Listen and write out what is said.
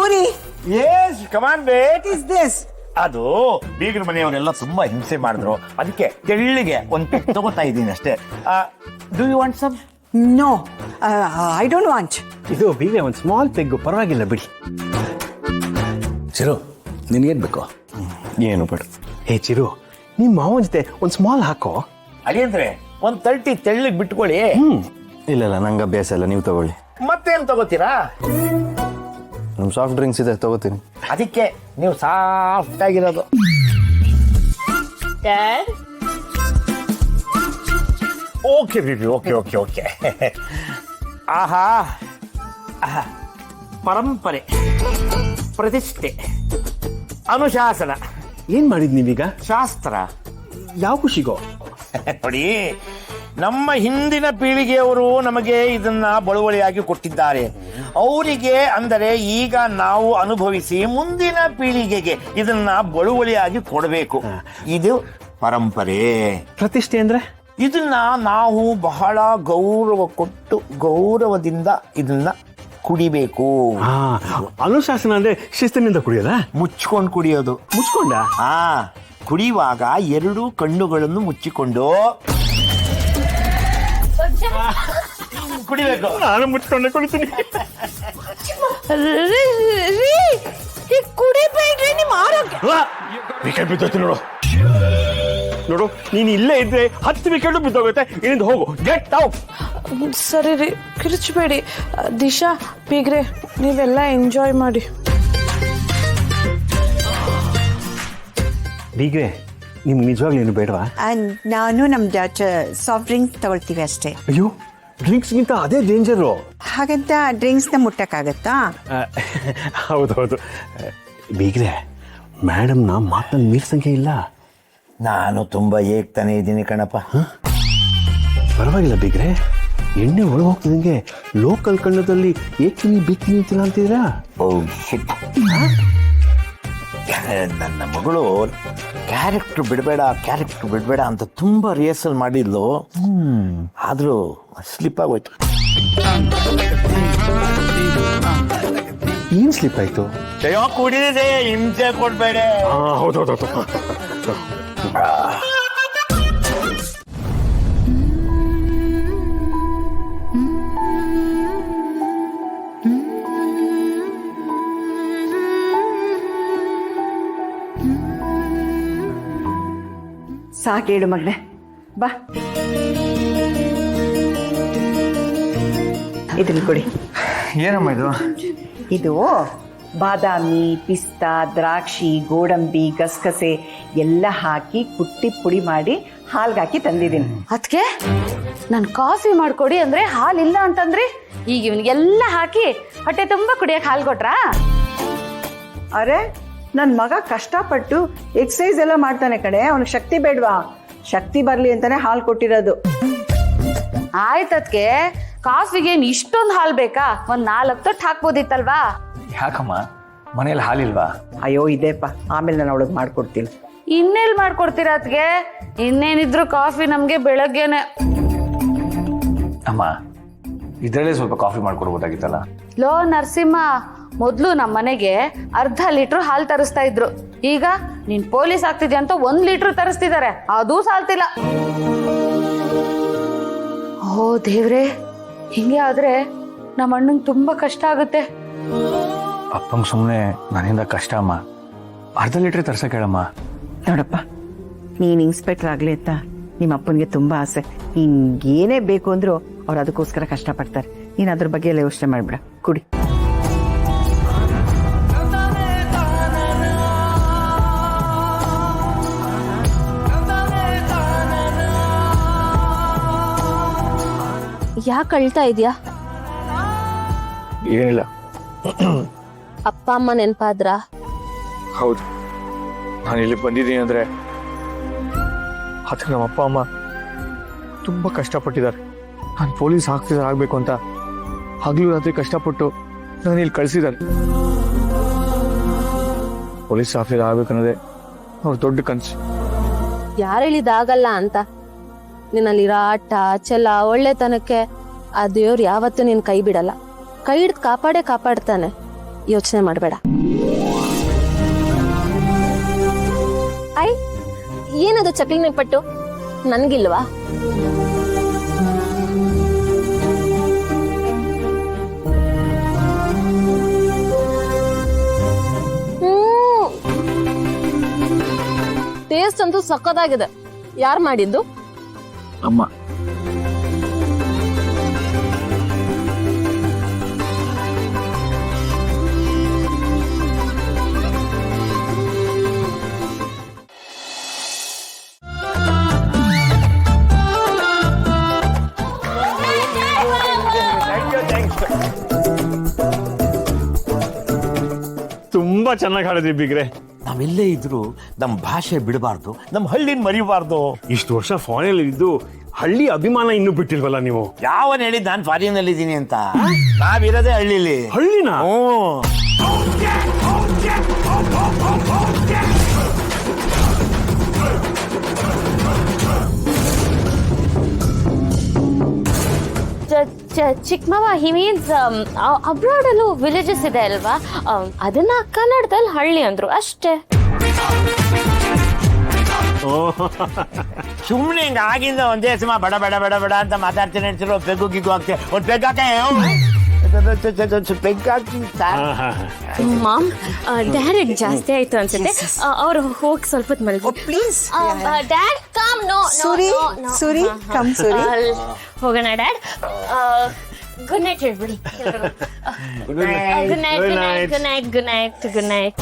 Puri. Yes, come on, babe. What is this? ಅದು ಬೀಗರ ಮನೆಯವರೆಲ್ಲ ತುಂಬಾ ಹಿಂಸೆ ಮಾಡಿದ್ರು, ಅದಕ್ಕೆ ತೆಳ್ಳಿಗೆ ಒಂದು ಪೆಗ್ ತಗೋತಾ ಇದ್ದೀನಿ ಅಷ್ಟೇ. Do you want some? No, I don't want. ಇದು ಬೀಗ್ರೆ ಒಂದು ಸ್ಮಾಲ್ ಪೆಗ್ಗು, ಪರವಾಗಿಲ್ಲ ಬಿಡಿ. ಚಿರು, ನಿನಗೇನು ಬೇಕು? ಏನು ಬೇಡ. ಹೇ ಚಿರು, ನಿಮ್ಮ ಮಾವನ ಜೊತೆ ಒಂದು ಸ್ಮಾಲ್ ಹಾಕೋ. ಅದೇಂದ್ರೆ ಒಂದು 30 ತೆಳ್ಳಿಗೆ ಬಿಟ್ಕೊಳ್ಳಿ. ಇಲ್ಲ ನಂಗೆ ಅಭ್ಯಾಸ ಇಲ್ಲ, ನೀವು ತಗೊಳ್ಳಿ. ಮತ್ತೇನು ತಗೋತೀರಾ? ನಮ್ಮ ಸಾಫ್ಟ್ ಡ್ರಿಂಕ್ಸ್ ಇದೆ, ತಗೋತೀನಿ. ಅದಕ್ಕೆ ನೀವು ಸಾಫ್ಟ್ ಆಗಿರೋದು. Okay BB, okay okay okay. ಆಹಾ, ಪರಂಪರೆ, ಪ್ರತಿಷ್ಠೆ, ಅನುಶಾಸನ. ಏನು ಮಾಡಿದ್ ನೀವೀಗ? ಶಾಸ್ತ್ರ. ಯಾವ ಖುಷಿಗೋ? ನೋಡಿ, ನಮ್ಮ ಹಿಂದಿನ ಪೀಳಿಗೆಯವರು ನಮಗೆ ಇದನ್ನ ಬಳುವಳಿಯಾಗಿ ಕೊಟ್ಟಿದ್ದಾರೆ. ಅವರಿಗೆ ಅಂದರೆ ಈಗ ನಾವು ಅನುಭವಿಸಿ ಮುಂದಿನ ಪೀಳಿಗೆಗೆ ಇದನ್ನ ಬಳುವಳಿಯಾಗಿ ಕೊಡಬೇಕು. ಇದು ಪರಂಪರೆ. ಪ್ರತಿಷ್ಠೆ ಅಂದ್ರೆ? ಇದನ್ನ ನಾವು ಬಹಳ ಗೌರವ ಕೊಟ್ಟು ಗೌರವದಿಂದ ಇದನ್ನ ಕುಡಿಬೇಕು. ಅನುಶಾಸನ ಅಂದ್ರೆ ಶಿಸ್ತಿನಿಂದ ಕುಡಿಯೋದಾ? ಮುಚ್ಕೊಂಡು ಕುಡಿಯೋದು. ಮುಚ್ಕೊಂಡ? ಕುಡಿಯುವಾಗ 2 ಕಣ್ಣುಗಳನ್ನು ಮುಚ್ಚಿಕೊಂಡು ಕುಡಿಬೇಕು. ನಾನು ಮುಚ್ಕೊಂಡೆ ಕುಡಿತೀನಿ. ಕುಡಿಬೇಡ್ರಿ, ನಿಮ್ಮ ಆರೋಗ್ಯ. ವಿಕೆಟ್ ಬಿದ್ದೋಯ್ತು ನೋಡು. ನೋಡು, ನೀನು ಇಲ್ಲೇ ಇದ್ರೆ 10 ವಿಕೆಟ್ ಬಿದ್ದೋಗುತ್ತೆ. ಇಲ್ಲಿಂದ ಹೋಗು, ಗೆಟ್ ಔಟ್. ಸರಿ ರೀ, ಕಿರ್ಚಬೇಡಿ. ದಿಶಾ, ಬೀಗ್ರೆ, ನೀವೆಲ್ಲ ಎಂಜಾಯ್ ಮಾಡಿ. ಬೀಗ್ರೆ, ನಿಮ್ಗೆ ನಿಜವಾಗ್ಲೂ ಏನು ಬೇಡವಾ? ನಾನು ನಮ್ಮ ಸಾಫ್ಟ್ ಡ್ರಿಂಕ್ಸ್ ತಗೊಳ್ತೀವಿ ಅಷ್ಟೇ. ಅಯ್ಯೋ, ಡ್ರಿಂಕ್ಸ್ಗಿಂತ ಅದೇ ಡೇಂಜರು. ಹಾಗಂತ ಡ್ರಿಂಕ್ಸ್ನ ಮುಟ್ಟಕ್ಕಾಗತ್ತಾ? ಹೌದೌದು. ಬೀಗ್ರೆ, ಮೇಡಮ್ನ ಮಾತನ್ನು ಮೀರ್ಸಂಗೆ ಇಲ್ಲ. ನಾನು ತುಂಬಾ ಏಕ್ತಾನೆ ಇದ್ದೀನಿ ಕಣಪ್ಪ. ಪರವಾಗಿಲ್ಲ ಬೀಗ್ರೆ, ಎಣ್ಣೆ ಒಳಗೆ ಹೋಗ್ತಿದಂಗೆ ಲೋಕಲ್ ಕನ್ನಡದಲ್ಲಿ ಏಕಿನಿ ಬಿಕ್ಕಿನಿ ಅಂತಿಲ್ಲ ಅಂತಿದ್ರಾ? ನನ್ನ ಮಗಳು ಕ್ಯಾರೆಕ್ಟರ್ ಬಿಡಬೇಡ ಅಂತ ತುಂಬಾ ರಿಹರ್ಸಲ್ ಮಾಡಿದ್ಲು. ಆದ್ರೂ ಸ್ಲಿಪ್ ಆಗೋಯ್ತು. ಏನ್ ಸ್ಲಿಪ್ ಆಯ್ತು? ಕುಡಿದಿದೆ, ಹಿಂಸೆ ಕೊಡ್ಬೇಡ. ಹೌದೌದು. ಸಾಕೇಳು ಮಗನೆ, ಬಾ ಇದನ್ನ ಕೊಡಿ. ಏನಮ್ಮ ಇದು? ಇದು ಬಾದಾಮಿ, ಪಿಸ್ತಾ, ದ್ರಾಕ್ಷಿ, ಗೋಡಂಬಿ, ಗಸಗಸೆ ಎಲ್ಲ ಹಾಕಿ ಕುಟ್ಟಿ ಪುಡಿ ಮಾಡಿ ಹಾಲ್ಗಾಕಿ ತಂದಿದ್ದೀನಿ. ಅದಕ್ಕೆ ನಾನು ಕಾಫಿ ಮಾಡ್ಕೊಡಿ ಅಂದ್ರೆ ಹಾಲಿಲ್ಲ ಅಂತಂದ್ರಿ, ಈಗ ಇವನಿಗೆಲ್ಲ ಹಾಕಿ ಹೊಟ್ಟೆ ತುಂಬಾ ಕುಡಿಯಕ್ಕೆ ಹಾಲು ಕೊಟ್ರಾ? ಅರೆ, ನನ್ನ ಮಗ ಕಷ್ಟಪಟ್ಟು ಎಕ್ಸಸೈಸ್ ಎಲ್ಲ ಮಾಡ್ತಾನೆ ಕಣೆ, ಅವನಿಗೆ ಶಕ್ತಿ ಬೇಡವಾ? ಶಕ್ತಿ ಬರಲಿ ಅಂತಾನೆ ಹಾಲು ಕೊಟ್ಟಿರೋದು. ಆಯ್ತದ್ಕೆ ಕಾಫಿಗೆ ಇಷ್ಟೊಂದು ಹಾಲು ಬೇಕಾ? ಒಂದ್ 4 ತೊಟ್ಟು ಹಾಕ್ಬೋದಿತ್ತಲ್ವಾ? ಯಾಕಮ್ಮ, ಮನೇಲಿ ಹಾಲಿಲ್ವಾ? ಅಯ್ಯೋ ಇದೆಪ್ಪ, ಆಮೇಲೆ ನಾನು ಅವಳಿಗೆ ಮಾಡ್ಕೊಡ್ತೀನಿ. ಇನ್ನೆಲ್ಲಿ ಮಾಡ್ಕೊಡ್ತೀರಾ ಅದ್ಗೆ? ಇನ್ನೇನಿದ್ರು ಕಾಫಿ ನಮ್ಗೆ ಬೆಳಗ್ಗೆನೆ. ಅಮ್ಮ, ಇದರಲ್ಲೇ ಸ್ವಲ್ಪ ಕಾಫಿ ಮಾಡ್ಕೊಡ್ಬೋದಾಗಿತ್ತಲ್ಲ. ಲೋ ನರಸಿಂಹ, ಮೊದ್ಲು ನಮ್ಮ ಮನೆಗೆ ಅರ್ಧ ಲೀಟ್ರ್ ಹಾಲು ತರಿಸ್ತಾ ಇದ್ರು. ಈಗ ನೀನ್ ಪೊಲೀಸ್ ಆಗ್ತಿದ್ಯಾ ಅಂತ 1 ಲೀಟ್ರ್ ತರಿಸ್ತಿದ್ದಾರೆ, ಅದೂ ಸಾಲ್ತಿಲ್ಲ. ಓ ದೇವ್ರೆ, ಹಿಂಗೆ ಆದ್ರೆ ನಮ್ಮ ಅಣ್ಣಂಗೆ ತುಂಬಾ ಕಷ್ಟ ಆಗುತ್ತೆ. ಅಪ್ಪಂಗೆ ಸುಮ್ಮನೆ ನನ್ನಿಂದ ಕಷ್ಟ ಅಮ್ಮ. ಅರ್ಧ ಲೀಟ್ರ್ ತರ್ಸಕ್ಕೆ ಹೇಳಮ್ಮ. ನೋಡಪ್ಪ, ನೀನು ಇನ್ಸ್ಪೆಕ್ಟರ್ ಆಗಲಿ ಅಂತ ನಿಮ್ಮ ಅಪ್ಪನಿಗೆ ತುಂಬ ಆಸೆ. ನಿನ್ಗೇನೇ ಬೇಕು ಅಂದರೂ ಅವ್ರು ಅದಕ್ಕೋಸ್ಕರ ಕಷ್ಟಪಡ್ತಾರೆ. ನೀನು ಅದ್ರ ಬಗ್ಗೆ ಎಲ್ಲ ಯೋಚನೆ ಮಾಡಿಬಿಡ, ಕುಡಿ. ಯಾಕೆ ಅಳ್ತಾ ಇದೆಯಾ? ಏನಿಲ್ಲ. ಅಪ್ಪ ಅಮ್ಮ ನೆನಪಾದ್ರ? ಹೌದು, ನಾನು ಇಲ್ಲಿ ಬಂದಿದ್ದೀನಿ ಅಂದ್ರೆ ಅದಕ್ಕೆ ನಮ್ಮ ಅಪ್ಪ ಅಮ್ಮ ತುಂಬ ಕಷ್ಟಪಟ್ಟಿದ್ದಾರೆ. ನಾನು ಪೊಲೀಸ್ ಆಗ್ಬೇಕು ಅಂತ ಹಗಲು ರಾತ್ರಿ ಕಷ್ಟಪಟ್ಟು ನಾನು ಇಲ್ಲಿ ಕಳಿಸಿದ್ದಾರೆ. ಪೊಲೀಸ್ ಆಫೀಸರ್ ಆಗ್ಬೇಕನ್ನೋದೇ ಅವ್ರ ದೊಡ್ಡ ಕನಸು. ಯಾರು ಹೇಳಿದಾಗಲ್ಲ ಅಂತ. ನಿನ್ನಲ್ಲಿರೋ ಆಟ ಛಲ ಒಳ್ಳೆತನಕ್ಕೆ ಆ ದೇವ್ರು ಯಾವತ್ತೂ ನೀನ್ ಕೈ ಬಿಡಲ್ಲ. ಕೈ ಹಿಡ್ದು ಕಾಪಾಡೇ ಕಾಪಾಡ್ತಾನೆ. ಯೋಚನೆ ಮಾಡಬೇಡ. ಐ ಏನದು ಚಕ್ಲಿ ನೆಪಟ್ಟು ನನ್ಗಿಲ್ವಾ? ಟೇಸ್ಟ್ ಅಂತೂ ಸಕ್ಕತ್ತಾಗಿದೆ. ಯಾರು ಮಾಡಿದ್ದು? ಅಮ್ಮ. ತುಂಬಾ ಚೆನ್ನಾಗಿ ಹಾಡಿದ್ರಿ ಬಿಗ್ರೆ. ನಾವೆಲ್ಲೇ ಇದ್ರು ನಮ್ಮ ಭಾಷೆ ಬಿಡಬಾರ್ದು, ನಮ್ಮ ಹಳ್ಳಿನ ಮರಿಬಾರ್ದು. ಇಷ್ಟು ವರ್ಷ ಫಾರಿನ್ ಇದ್ದು ಹಳ್ಳಿ ಅಭಿಮಾನ ಇನ್ನೂ ಬಿಟ್ಟಿಲ್ವಲ್ಲ ನೀವು? ಯಾವನ್ ಹೇಳಿದ್ ನಾನು ಫಾರಿನ್ ಅಲ್ಲಿ ಇದ್ದೀನಿ ಅಂತ? ನಾವಿರೋದೇ ಹಳ್ಳಿಲಿ. ಹಳ್ಳಿನ ಚಿಕ್ಕಮ್ಮವ ಹಿ ಮೀನ್ಸ್ ಅಬ್ರಾಡ್ ಅಲ್ಲೂ ವಿಲೇಜಸ್ ಇದೆ ಅಲ್ವಾ, ಅದನ್ನ ಕನ್ನಡದಲ್ಲಿ ಹಳ್ಳಿ ಅಂದ್ರು ಅಷ್ಟೇ. ಸುಮ್ನೆ ಹಿಂಗ ಆಗಿಂದ ಒಂದೇ ಸಮ ಬಡ ಬಡ ಬಡ ಬಡ ಅಂತ ಮಾತಾಡ್ತೀನಿ ಹೇಳ್ತಿರೋ ಪೆಗ್ಗು ಗಿಗ್ಗು ಹಾಕ್ತಿ. ಒಂದ್ ಪೆಗ್ ಹಾಕ, ಪೆಗ್ ಹಾಕಿ. ಮಾಮ್ ಡೈರೆಕ್ಟ್ ಜಾಸ್ತಿ ಆಯ್ತು ಅನ್ಸುತ್ತೆ. ಅವ್ರು ಹೋಗಿ ಸ್ವಲ್ಪ ಹೊತ್ತು ಮಲಗಿ please dad come. No Suri Suri come Suri. ಹೋಗೋಣ ಡ್ಯಾಡ್. ಗುಡ್ ನೈಟ್ ಹೇಳ್ಬಿಡಿ. Good night good night good night good night good night.